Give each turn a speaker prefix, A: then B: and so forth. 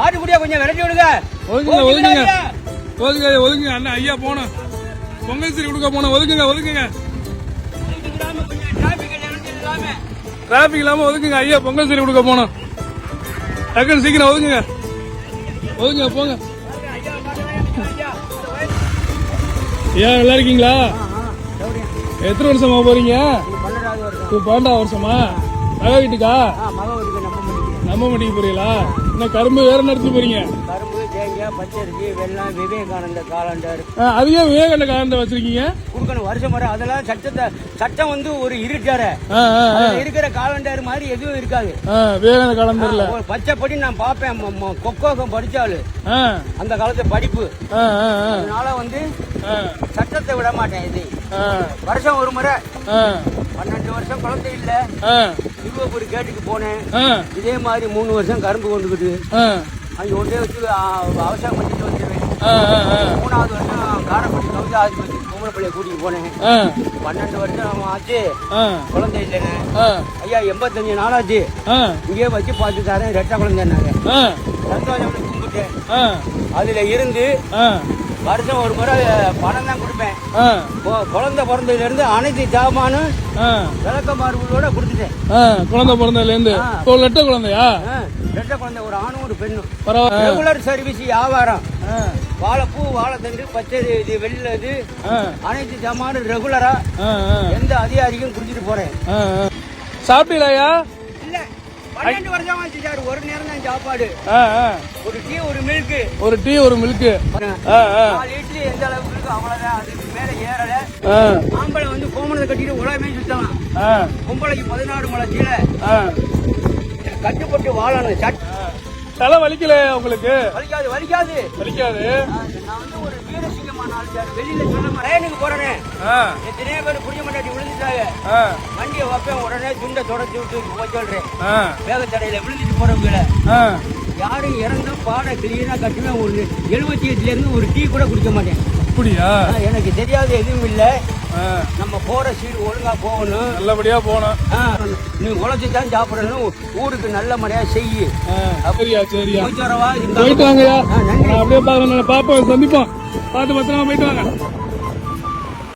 A: ஆட்டுக்குடியா கொஞ்சம் விரட்டி விடுங்க.
B: ஒதுக்குங்க ஒதுக்குங்க ஒதுக்குங்க ஒதுக்குங்க அண்ணா ஐயா போனோம் பொங்கல் சரி கொடுக்க போனோம். ஒதுக்குங்க ஒதுக்குங்க டிராபிக் இல்லாம ஒதுக்குங்க ஐயா பொங்கல் சரி கொடுக்க போனோம். டக்குன்னு சீக்கிரம் ஒதுக்குங்க ஒதுங்க போங்க. ஐயா நல்லா இருக்கீங்களா? எத்தனை வருஷமா போறீங்க? 12வது வருஷமா? மக வீட்டுக்கா? நம்ம வீட்டுக்கு போறீங்களா? இன்னும் கரும்பு வேற நடத்தி போறீங்க?
A: கரும்பு, தேங்காய், பச்சரிசி, வெள்ளம், விவேகானந்த காலண்டர்.
B: அதுவே விவேகானந்த காலண்டர் வச்சிருக்கீங்க?
A: கொடுக்கணும் வருஷம் வர. அதெல்லாம் சட்டம் வந்து ஒரு இருட்டார இருக்கிற காலண்டர் மாதிரி எதுவும் இருக்காது.
B: விவேகானந்த காலண்டர்ல
A: பச்சைப்படி நான் பாப்பேன். கொக்கோகம் படிச்சாலு அந்த காலத்து படிப்பு. அதனால வந்து சட்டத்தை விட மாட்டேன். இது வருஷம் ஒரு முறை. 12 வருஷம் குழந்தை இல்ல. திருவப்பூர் கேட்டுக்கு போனேன். இதே மாதிரி 3 வருஷம் கரும்பு கொண்டுகிட்டு அங்க ஒன்றே வச்சு அவசரம் பண்ணிட்டு வந்துடுவேன். 3வது வருஷம் காரைக்குடி கவிதை ஆஸ்பத்திரி குமரப்பள்ளியை கூட்டிட்டு போனேன். 12 வருஷம் ஆச்சு குழந்தை இல்லைன்னு. ஐயா 85 நாளாச்சு இங்கே வச்சு பார்த்து தரேன். ரெட்டை குழந்தைன்னாங்க. சந்தோஷம் கும்பிட்டேன். அதுல இருந்து வருஷம் ஒரு முறை பணம் தான் கொடுப்பேன். குழந்தை பிறந்ததுல இருந்து அனைத்து ஜாமானும் விளக்கமாறுகளோட கொடுத்துட்டேன்.
B: குழந்தை பிறந்ததுல இருந்து ரெட்டை குழந்தையா?
A: ரெட்டை குழந்தை, ஒரு ஆணும் ஒரு பெண்ணும். ரெகுலர் சர்வீஸ் வியாபாரம். வாழைப்பூ, வாழைத்தண்டு, பச்சை, இது வெள்ளை, இது அனைத்து ஜாமானும் ரெகுலரா எந்த அதிகாரிக்கும் குடிச்சிட்டு போறேன்.
B: சாப்பிட்டீங்களா?
A: இல்ல 12 வருஷம் ஆச்சு சார். ஒரு நேரம் தான் சாப்பாடு. ஒரு டீ ஒரு மில்க்.
B: ஒரு டீ ஒரு மில்க்.
A: 4 இட்லி எந்த அளவுக்கு இருக்கோ அவ்வளவுதான். அதுக்கு மேல ஏறல. ஆம்பளை வந்து கோமணத்தை கட்டிட்டு உலகமே சுத்தலாம். பொம்பளைக்கு 16 முளை கீழே கட்டுப்பட்டு வாழணும்.
B: தலை வலிக்கல உங்களுக்கு?
A: வலிக்காது வலிக்காது வலிக்காது. நான் வந்து ஒரு வீரசிங்கமான ஆள் சார். வெளியில சொல்ல ரேனுக்கு போறேன். எத்தனையோ பேர் புரிய மாட்டாட்டி விழுந்துட்டாங்க. வண்டியை வைப்பேன், உடனே துண்டை தொடச்சி விட்டு போய் சொல்றேன். வேகத்தடையில விழுந்துட்டு போறவங்கள யாரும் இறந்தா பாட கிளீனா கட்டுவேன். ஒரு 78ல இருந்து ஒரு டீ கூட குடிக்க மாட்டேன்.
B: அப்படியா? எனக்கு
A: தெரியாது எதுவும் இல்ல. நம்ம போற சீடு ஒழுங்கா போகணும், நல்லபடியா போகணும். நீ உழைச்சுதான் சாப்பிடணும். ஊருக்கு நல்ல முறையா செய்யு.
B: சரியா சரியா போயிட்டு வாங்கயா. அப்படியே பாப்போம், சந்திப்போம். பார்த்து பத்திரமா போயிட்டு வாங்க.